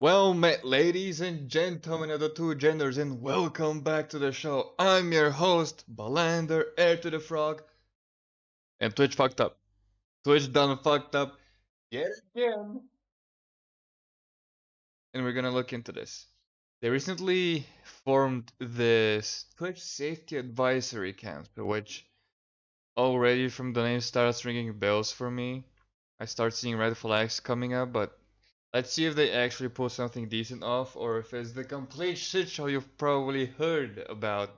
Well met, ladies and gentlemen of the two genders, and welcome back to the show. I'm your host, Balander, heir to the frog, and Twitch fucked up. Twitch done fucked up yet again. And we're gonna look into this. They recently formed this Twitch Safety Advisory Council, which already from the name starts ringing bells for me. I start seeing red flags coming up, but let's see if they actually pull something decent off, or if it's the complete shit show you've probably heard about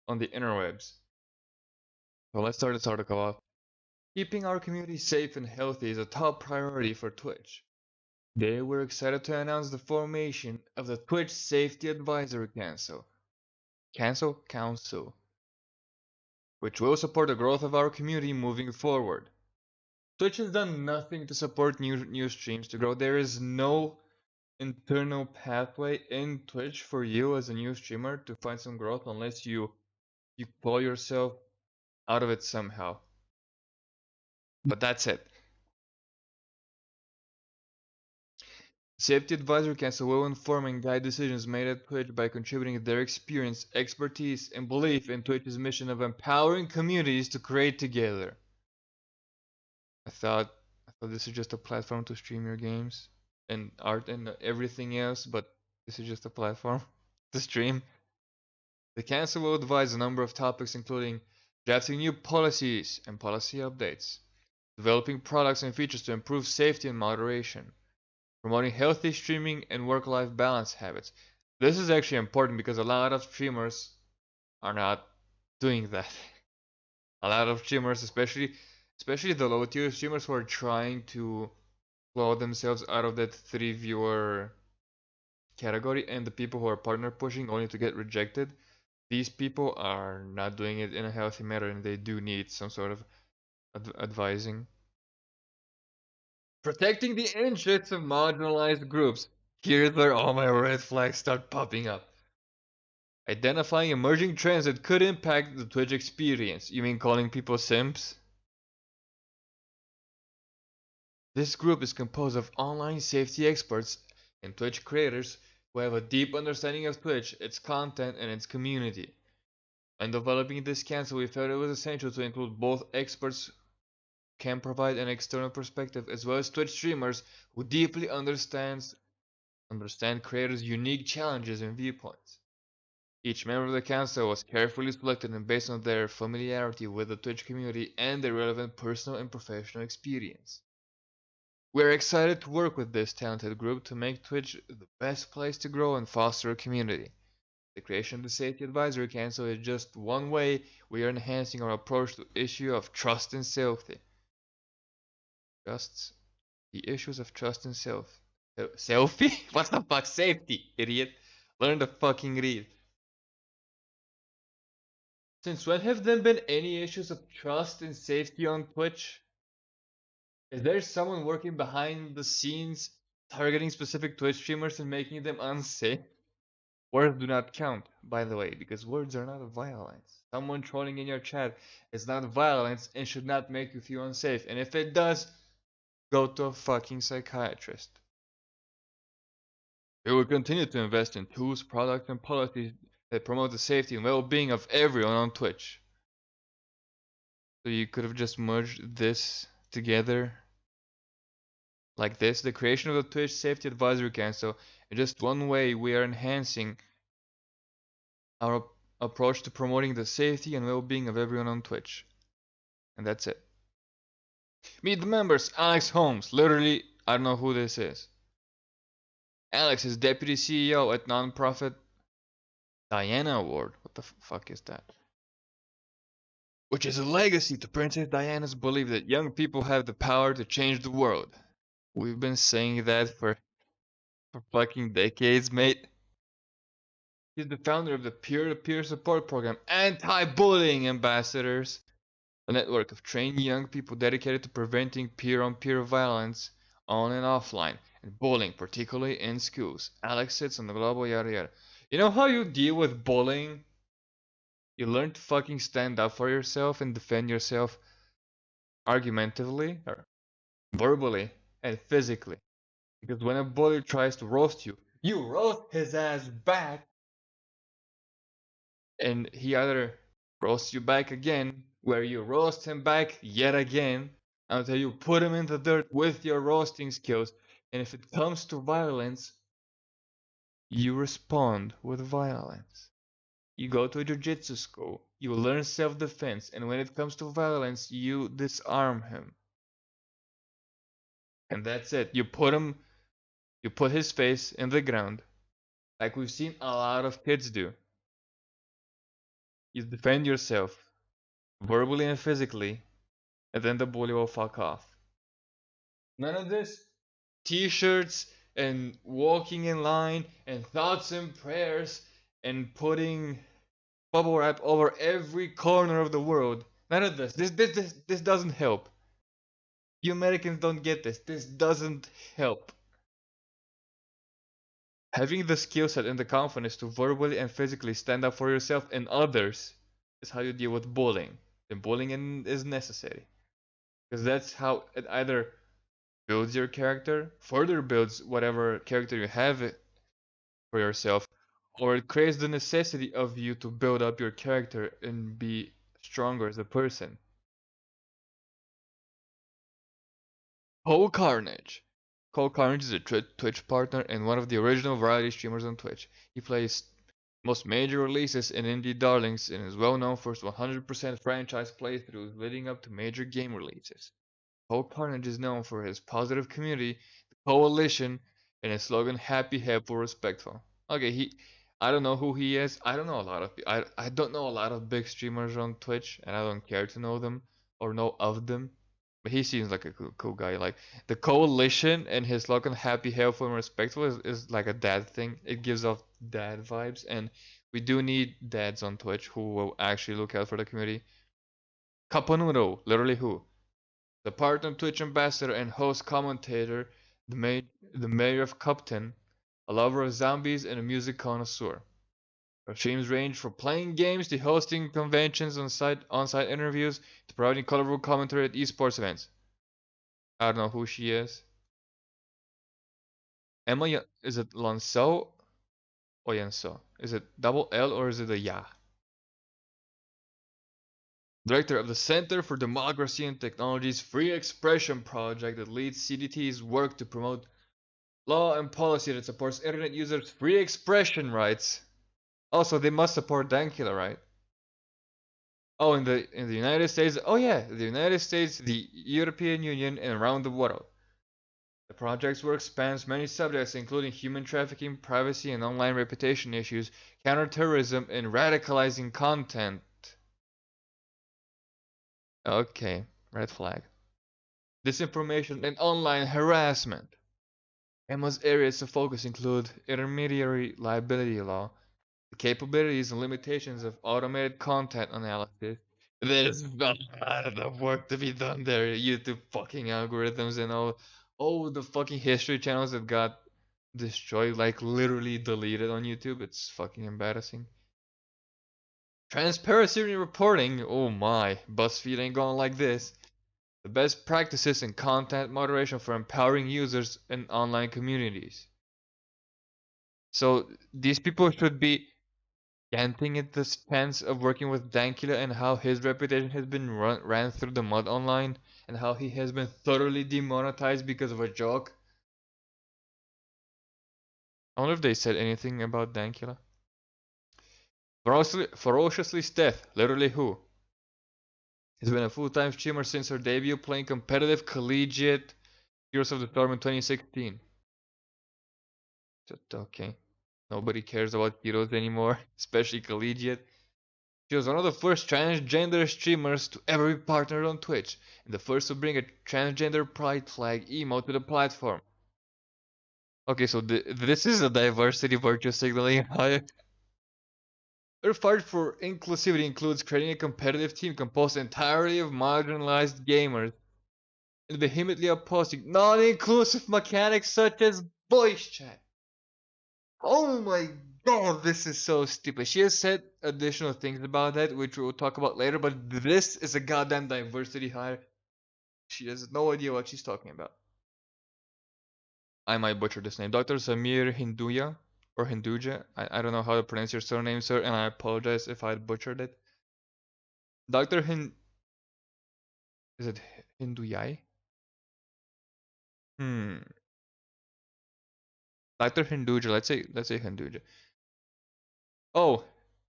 on the interwebs. So let's start this article off. Keeping our community safe and healthy is a top priority for Twitch. Today we're excited to announce the formation of the Twitch Safety Advisory Council, which will support the growth of our community moving forward. Twitch has done nothing to support new streams to grow. There is no internal pathway in Twitch for you as a new streamer to find some growth unless you pull yourself out of it somehow. But that's it. Safety Advisory Council will inform and guide decisions made at Twitch by contributing their experience, expertise, and belief in Twitch's mission of empowering communities to create together. I thought this is just a platform to stream your games and art and everything else, but this is just a platform to stream. The Council will advise a number of topics including drafting new policies and policy updates, developing products and features to improve safety and moderation, promoting healthy streaming and work-life balance habits. This is actually important because a lot of streamers are not doing that. A lot of streamers, especially the low-tier streamers who are trying to claw themselves out of that 3 viewer category, and the people who are partner pushing only to get rejected, these people are not doing it in a healthy manner, and they do need some sort of advising. Protecting the interests of marginalized groups. Here's where all my red flags start popping up. Identifying emerging trends that could impact the Twitch experience. You mean calling people simps? This group is composed of online safety experts and Twitch creators who have a deep understanding of Twitch, its content, and its community. In developing this council, we felt it was essential to include both experts who can provide an external perspective, as well as Twitch streamers who deeply understand creators' unique challenges and viewpoints. Each member of the council was carefully selected and based on their familiarity with the Twitch community and their relevant personal and professional experience. We're excited to work with this talented group to make Twitch the best place to grow and foster a community. The creation of the Safety Advisory Council is just one way we are enhancing our approach to the issue of trust and safety. The issues of trust and selfie? What the fuck? Safety, idiot. Learn to fucking read. Since when have there been any issues of trust and safety on Twitch? Is there someone working behind the scenes targeting specific Twitch streamers and making them unsafe? Words do not count, by the way, because words are not violence. Someone trolling in your chat is not violence and should not make you feel unsafe. And if it does, go to a fucking psychiatrist. We will continue to invest in tools, products, and policies that promote the safety and well-being of everyone on Twitch. So you could have just merged this together like this. The creation of the Twitch Safety Advisory Council is just one way we are enhancing our approach to promoting the safety and well-being of everyone on Twitch. And that's it. Meet the members. Alex Holmes. Literally, I don't know who this is. Alex is Deputy CEO at nonprofit Diana Award. What the fuck is that? Which is a legacy to Princess Diana's belief that young people have the power to change the world. We've been saying that for fucking decades, mate. He's the founder of the peer-to-peer support program Anti-Bullying Ambassadors, a network of trained young people dedicated to preventing peer-on-peer violence on and offline, and bullying, particularly in schools. Alex sits on the global yada yada. You know how you deal with bullying? You learn to fucking stand up for yourself and defend yourself argumentatively, or verbally, and physically. Because when a bully tries to roast you, you roast his ass back, and he either roasts you back again, where you roast him back yet again, until you put him in the dirt with your roasting skills. And if it comes to violence, you respond with violence. You go to a jiu-jitsu school, you learn self-defense, and when it comes to violence, you disarm him. And that's it. You put his face in the ground, like we've seen a lot of kids do. You defend yourself, verbally and physically, and then the bully will fuck off. None of this t-shirts and walking in line and thoughts and prayers and putting bubble wrap over every corner of the world. None of this. This doesn't help. You Americans don't get this. This doesn't help. Having the skill set and the confidence to verbally and physically stand up for yourself and others is how you deal with bullying. And bullying is necessary. Because that's how it either builds your character, further builds whatever character you have for yourself, or it creates the necessity of you to build up your character and be stronger as a person. Cole Carnage. Cole Carnage is a Twitch partner and one of the original variety streamers on Twitch. He plays most major releases and indie darlings and is well known for his 100% franchise playthroughs leading up to major game releases. Cole Carnage is known for his positive community, the coalition, and his slogan "Happy, Helpful, Respectful." Okay, I don't know who he is. I don't know a lot of I don't know a lot of big streamers on Twitch, and I don't care to know them or know of them. But he seems like a cool guy. Like the coalition and his slogan "Happy, Helpful, and Respectful" is like a dad thing. It gives off dad vibes, and we do need dads on Twitch who will actually look out for the community. Caponudo, literally who? The part-time Twitch ambassador and host commentator, the mayor of Cupton, a lover of zombies and a music connoisseur. Her streams range from playing games to hosting conventions on-site interviews to providing colorful commentary at esports events. I don't know who she is. Is it Lanso or Yanso? Is it double L or is it a Ya? Director of the Center for Democracy and Technology's Free Expression Project that leads CDT's work to promote law and policy that supports internet users' free expression rights. Also, they must support Dankula, right? Oh, in the United States. Oh yeah, the United States, the European Union, and around the world. The project's work spans many subjects, including human trafficking, privacy and online reputation issues, counterterrorism, and radicalizing content. Okay, red flag. Disinformation and online harassment. Emma's areas of focus include intermediary liability law, the capabilities and limitations of automated content analysis. There's a lot of work to be done there. YouTube fucking algorithms and all the fucking history channels that got destroyed, like literally deleted on YouTube. It's fucking embarrassing. Transparency in reporting. Oh my, BuzzFeed ain't going like this. The best practices in content moderation for empowering users in online communities. So these people should be chanting at the chance of working with Dankula and how his reputation has been ran through the mud online and how he has been thoroughly demonetized because of a joke. I wonder if they said anything about Dankula. Ferociously Steph, literally who? Has been a full-time streamer since her debut playing competitive collegiate Heroes of the Storm in 2016. Okay. Nobody cares about heroes anymore, especially collegiate. She was one of the first transgender streamers to ever be partnered on Twitch, and the first to bring a transgender pride flag emote to the platform. Okay, so this is a diversity virtue signaling. Her fight for inclusivity includes creating a competitive team composed entirely of marginalized gamers, and vehemently opposing non-inclusive mechanics such as voice chat. Oh my god, this is so stupid. She has said additional things about that, which we'll talk about later, but this is a goddamn diversity hire. She has no idea what she's talking about. I might butcher this name. Dr. Samir Hinduja or Hinduja. I don't know how to pronounce your surname, sir, and I apologize if I butchered it. Dr. Is it Hinduyai? Hmm. Dr. Hinduja. Let's say Hinduja. Oh,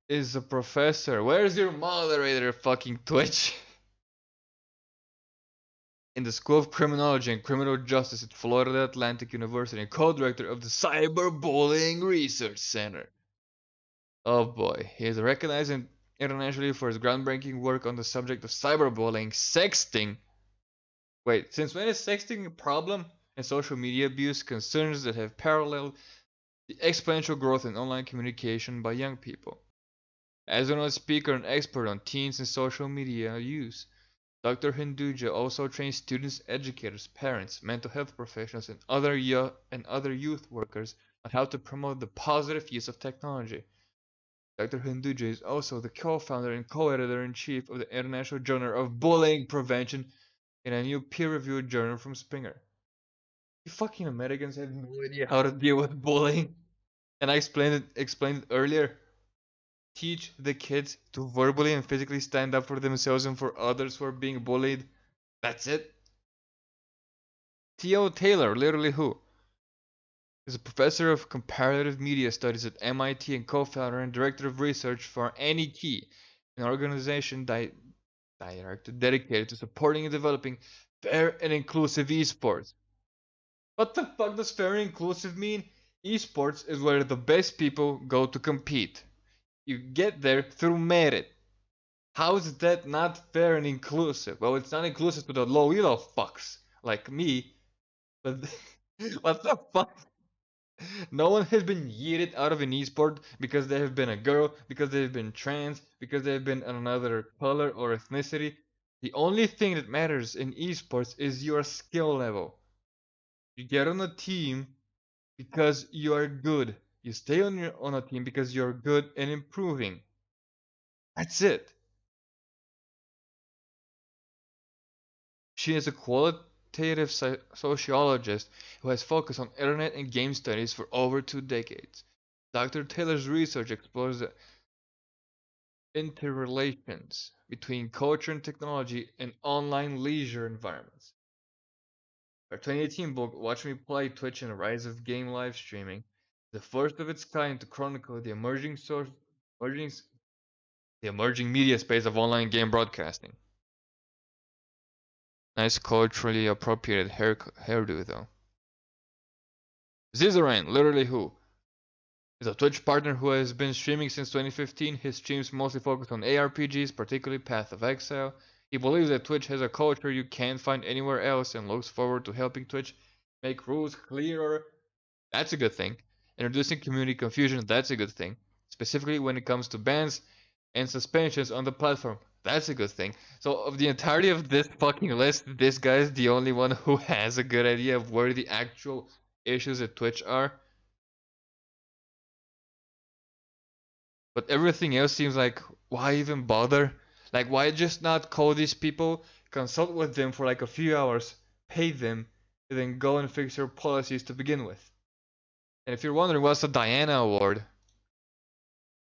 is a professor. Where's your moderator, fucking Twitch? In the School of Criminology and Criminal Justice at Florida Atlantic University and co-director of the Cyberbullying Research Center. Oh boy, he is recognized internationally for his groundbreaking work on the subject of cyberbullying, sexting. Wait, since when is sexting a problem? And social media abuse, concerns that have paralleled the exponential growth in online communication by young people. As a speaker and expert on teens and social media use, Dr. Hinduja also trains students, educators, parents, mental health professionals, and other youth workers on how to promote the positive use of technology. Dr. Hinduja is also the co-founder and co-editor-in-chief of the International Journal of Bullying Prevention in a new peer-reviewed journal from Springer. You fucking Americans have no idea how to deal with bullying. And I explained it earlier. Teach the kids to verbally and physically stand up for themselves and for others who are being bullied. That's it. T.O. Taylor, literally who, is a professor of comparative media studies at MIT and co-founder and director of research for AnyKey, an organization dedicated to supporting and developing fair and inclusive esports. What the fuck does fair and inclusive mean? Esports is where the best people go to compete. You get there through merit. How is that not fair and inclusive? Well, it's not inclusive to the low elo fucks like me, but what the fuck? No one has been yeeted out of an esport because they have been a girl, because they've been trans, because they've been another color or ethnicity. The only thing that matters in esports is your skill level. You get on a team because you are good. You stay on a team because you're good and improving. That's it. She is a qualitative sociologist who has focused on internet and game studies for over 2 decades. Dr. Taylor's research explores the interrelations between culture and technology in online leisure environments. Her 2018 book, Watch Me Play: Twitch and the Rise of Game Live Streaming, the first of its kind to chronicle emerging, the emerging media space of online game broadcasting. Nice culturally appropriated hairdo, though. Zizaran, literally who, is a Twitch partner who has been streaming since 2015. His streams mostly focus on ARPGs, particularly Path of Exile. He believes that Twitch has a culture you can't find anywhere else and looks forward to helping Twitch make rules clearer. That's a good thing. Introducing community confusion, that's a good thing. Specifically when it comes to bans and suspensions on the platform. That's a good thing. So of the entirety of this fucking list, this guy is the only one who has a good idea of where the actual issues at Twitch are. But everything else seems like, why even bother? Like, why just not call these people, consult with them for like a few hours, pay them, and then go and fix your policies to begin with? And if you're wondering what's the Diana Award,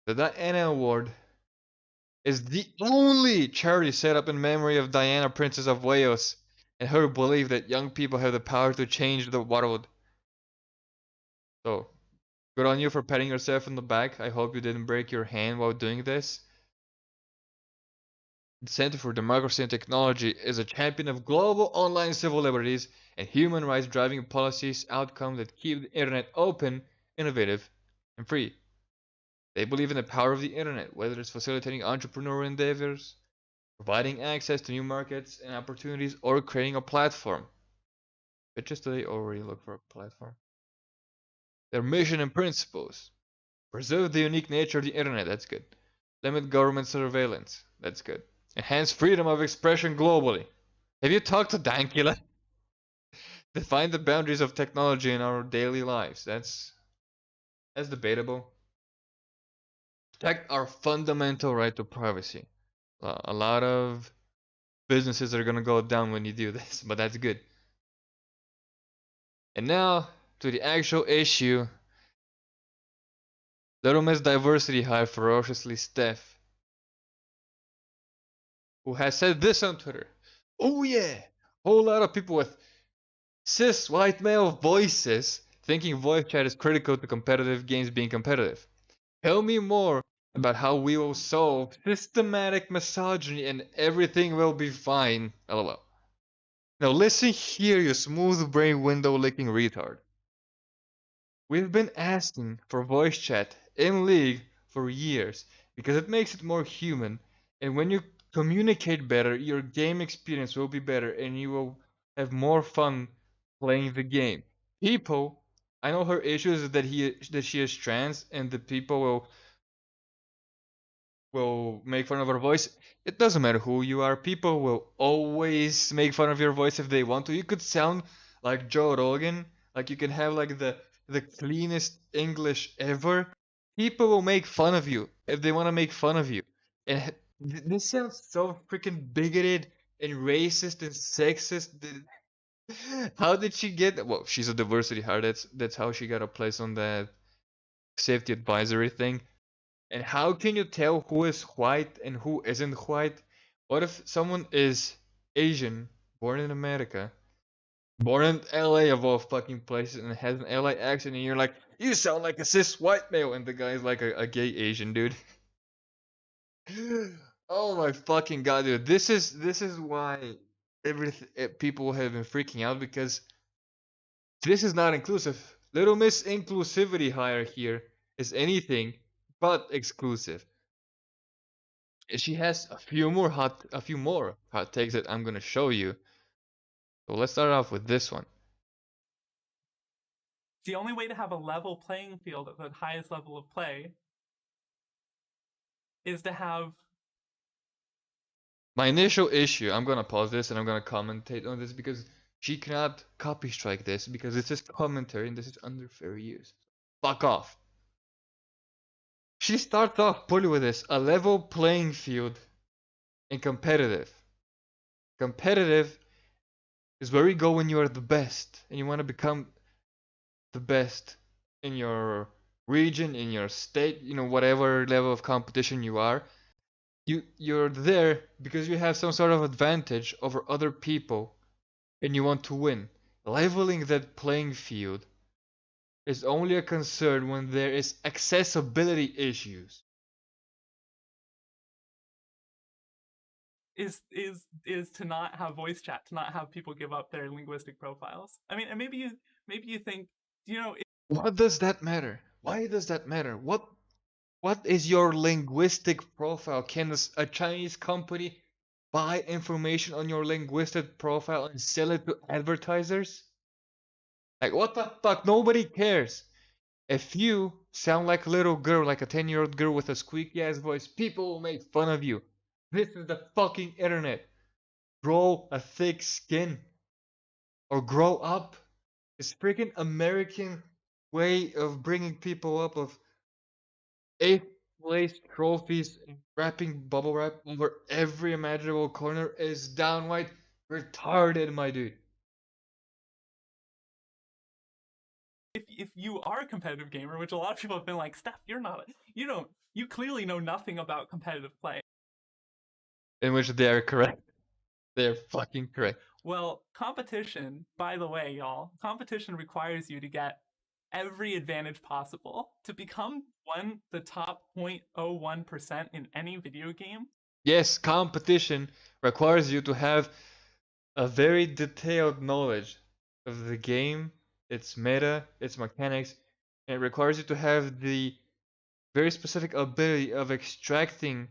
the Diana Award is the only charity set up in memory of Diana, Princess of Wales, and her belief that young people have the power to change the world. So, good on you for patting yourself on the back. I hope you didn't break your hand while doing this. The Center for Democracy and Technology is a champion of global online civil liberties and human rights, driving policies outcomes that keep the internet open, innovative, and free. They believe in the power of the internet, whether it's facilitating entrepreneurial endeavors, providing access to new markets and opportunities, or creating a platform. Bitches today already look for a platform. Their mission and principles: preserve the unique nature of the internet, that's good. Limit government surveillance, that's good. Enhance freedom of expression globally. Have you talked to Dankula? Define the boundaries of technology in our daily lives. That's debatable. Protect our fundamental right to privacy. A lot of businesses are gonna go down when you do this, but that's good. And now to the actual issue, Little Miss Diversity High Ferociously Steph, who has said this on Twitter. Oh yeah, whole lot of people with cis white male voices thinking voice chat is critical to competitive games being competitive. Tell me more about how we will solve systematic misogyny and everything will be fine. LOL. Now listen here, you smooth brain window licking retard. We've been asking for voice chat in League for years because it makes it more human, and when you communicate better, your game experience will be better and you will have more fun playing the game. People, I know her issue is that she is trans and the people will make fun of her voice. It doesn't matter who you are. People will always make fun of your voice if they want to. You could sound like Joe Rogan, like you can have like the cleanest English ever. People will make fun of you if they want to make fun of you. And this sounds so freaking bigoted and racist and sexist. How did she get? Well, she's a diversity hire. That's how she got a place on that safety advisory thing. And how can you tell who is white and who isn't white? What if someone is Asian, born in America, born in LA of all fucking places, and has an LA accent, and you're like, you sound like a cis white male, and the guy's like a gay Asian dude. Oh my fucking god, dude! This is why people have been freaking out because this is not inclusive. Little Miss Inclusivity hire here is anything but exclusive. She has a few more hot takes that I'm gonna show you. So let's start off with this one. The only way to have a level playing field at the highest level of play is to have. My initial issue, I'm gonna pause this and I'm gonna commentate on this because she cannot copy strike this because this is commentary and this is under fair use. Fuck off. She starts off poorly with this, a level playing field and competitive. Competitive is where you go when you are the best and you want to become the best in your region, in your state, whatever level of competition you are. You're there because you have some sort of advantage over other people and you want to win. Leveling that playing field is only a concern when there is accessibility issues. Is to not have voice chat, to not have people give up their linguistic profiles. I mean, and maybe you think, What does that matter? Why does that matter? What is your linguistic profile? Can a Chinese company buy information on your linguistic profile and sell it to advertisers? Like, what the fuck? Nobody cares. If you sound like a little girl, like a 10-year-old girl with a squeaky ass voice, people will make fun of you. This is the fucking internet. Grow a thick skin. Or grow up. It's freaking American way of bringing people up, of 8th place trophies and wrapping bubble wrap over every imaginable corner is downright retarded, my dude. if you are a competitive gamer, which a lot of people have been like, Steph, you clearly know nothing about competitive play. In which they are correct. They're fucking correct. Well, competition, by the way, y'all, competition requires you to get every advantage possible to become the top 0.01% in any video game. Yes, competition requires you to have a very detailed knowledge of the game, its meta, its mechanics, and it requires you to have the very specific ability of extracting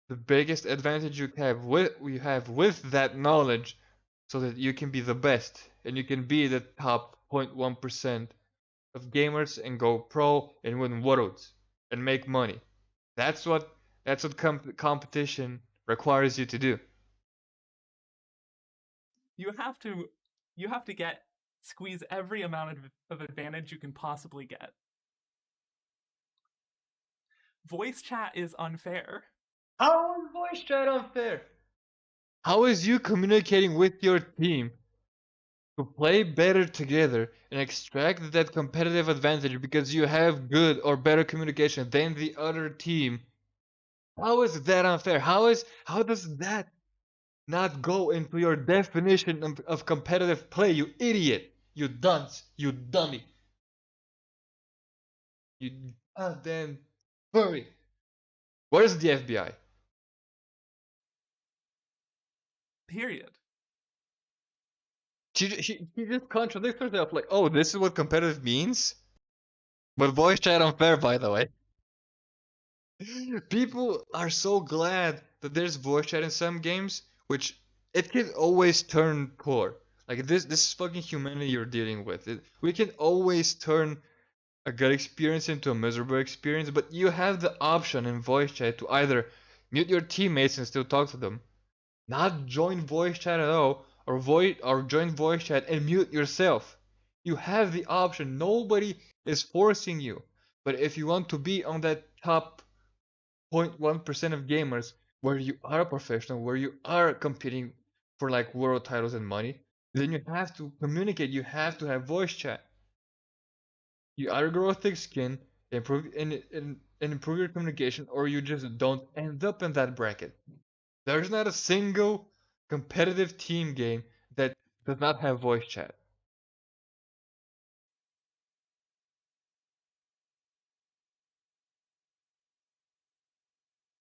the biggest advantage you have with that knowledge so that you can be the best and you can be the top 0.1% of gamers and go pro and win worlds and make money. That's what competition requires you to do. You have to squeeze every amount of advantage you can possibly get. Voice chat is unfair. How is voice chat unfair? How is you communicating with your team to play better together and extract that competitive advantage because you have good or better communication than the other team, how is that unfair? How does that not go into your definition of competitive play, you idiot? You dunce, you dummy. You goddamn furry. Where's the FBI? Period. She just contradicts herself like, oh, this is what competitive means? But voice chat unfair, by the way. People are so glad that there's voice chat in some games, which it can always turn poor. Like this is fucking humanity you're dealing with. We can always turn a good experience into a miserable experience, but you have the option in voice chat to either mute your teammates and still talk to them, not join voice chat at all, or join voice chat and mute yourself. You have the option. Nobody is forcing you. But if you want to be on that top 0.1% of gamers where you are a professional, where you are competing for like world titles and money, then you have to communicate. You have to have voice chat. You either grow a thick skin, and improve your communication, or you just don't end up in that bracket. There's not a single competitive team game that does not have voice chat.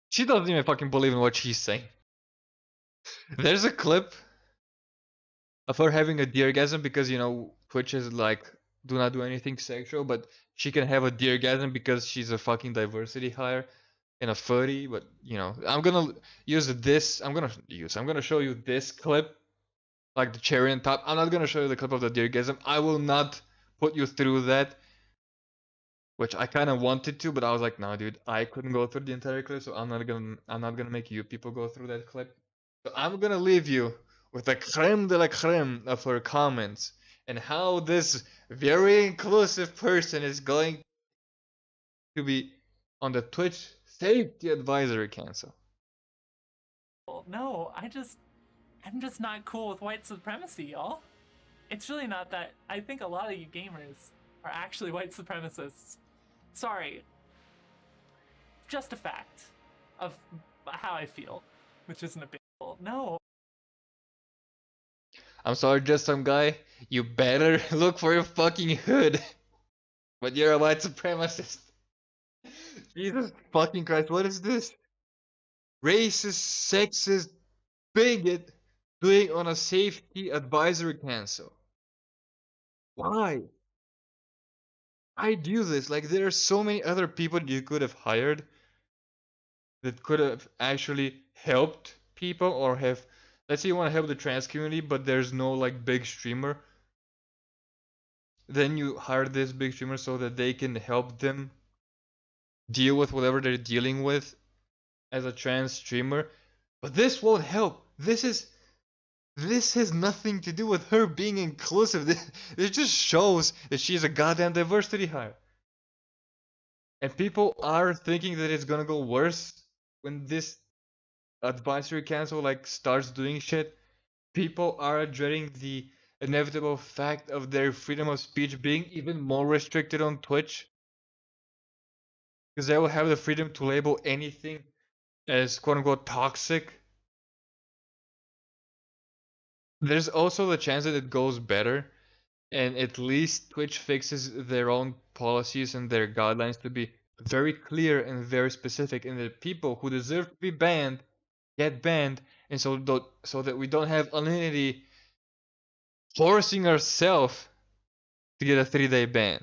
She doesn't even fucking believe in what she's saying. There's a clip of her having a deergasm because, you know, Twitch is like, do not do anything sexual, but she can have a deergasm because she's a fucking diversity hire and a furry. But, you know, I'm gonna use this. I'm gonna show you this clip, like the cherry on top. I'm not gonna show you the clip of the deergasm. I will not put you through that, which I kind of wanted to, but I was like, no, dude, I couldn't go through the entire clip, so I'm not gonna make you people go through that clip. So I'm gonna leave you with the creme de la creme of her comments and how this very inclusive person is going to be on the Twitch Safety Advisory Council. No, I'm just not cool with white supremacy, y'all. It's really not that. I think a lot of you gamers are actually white supremacists. Sorry. Just a fact of how I feel, which isn't a big deal. No. I'm sorry, just some guy. You better look for your fucking hood. But you're a white supremacist. Jesus fucking Christ, what is this? Racist, sexist, bigot doing on a safety advisory council. Why? I do this. Like, there are so many other people you could have hired that could have actually helped people or have. Let's say you want to help the trans community, but there's no like big streamer. Then you hire this big streamer so that they can help them deal with whatever they're dealing with as a trans streamer. But this won't help. This has nothing to do with her being inclusive. It just shows that she's a goddamn diversity hire. And people are thinking that it's gonna go worse when this advisory council like starts doing shit. People are dreading the inevitable fact of their freedom of speech being even more restricted on Twitch. Because they will have the freedom to label anything as quote unquote toxic. There's also the chance that it goes better, and at least Twitch fixes their own policies and their guidelines to be very clear and very specific, and that people who deserve to be banned get banned, and so that we don't have Alinity forcing ourselves to get a 3-day ban.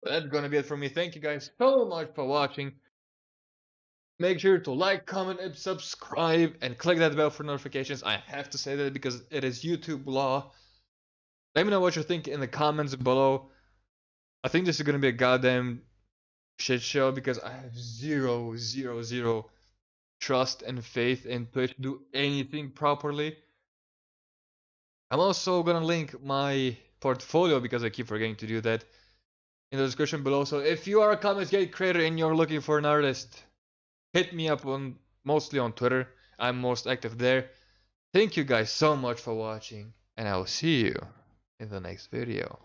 That's gonna be it for me. Thank you guys so much for watching. Make sure to like, comment, and subscribe, and click that bell for notifications. I have to say that because it is YouTube law. Let me know what you think in the comments below. I think this is gonna be a goddamn shit show because I have zero trust and faith in Twitch to do anything properly. I'm also gonna link my portfolio because I keep forgetting to do that in the description below. So if you are a Comics Gate creator and you're looking for an artist, hit me up on mostly on Twitter. I'm most active there. Thank you guys so much for watching, and I will see you in the next video.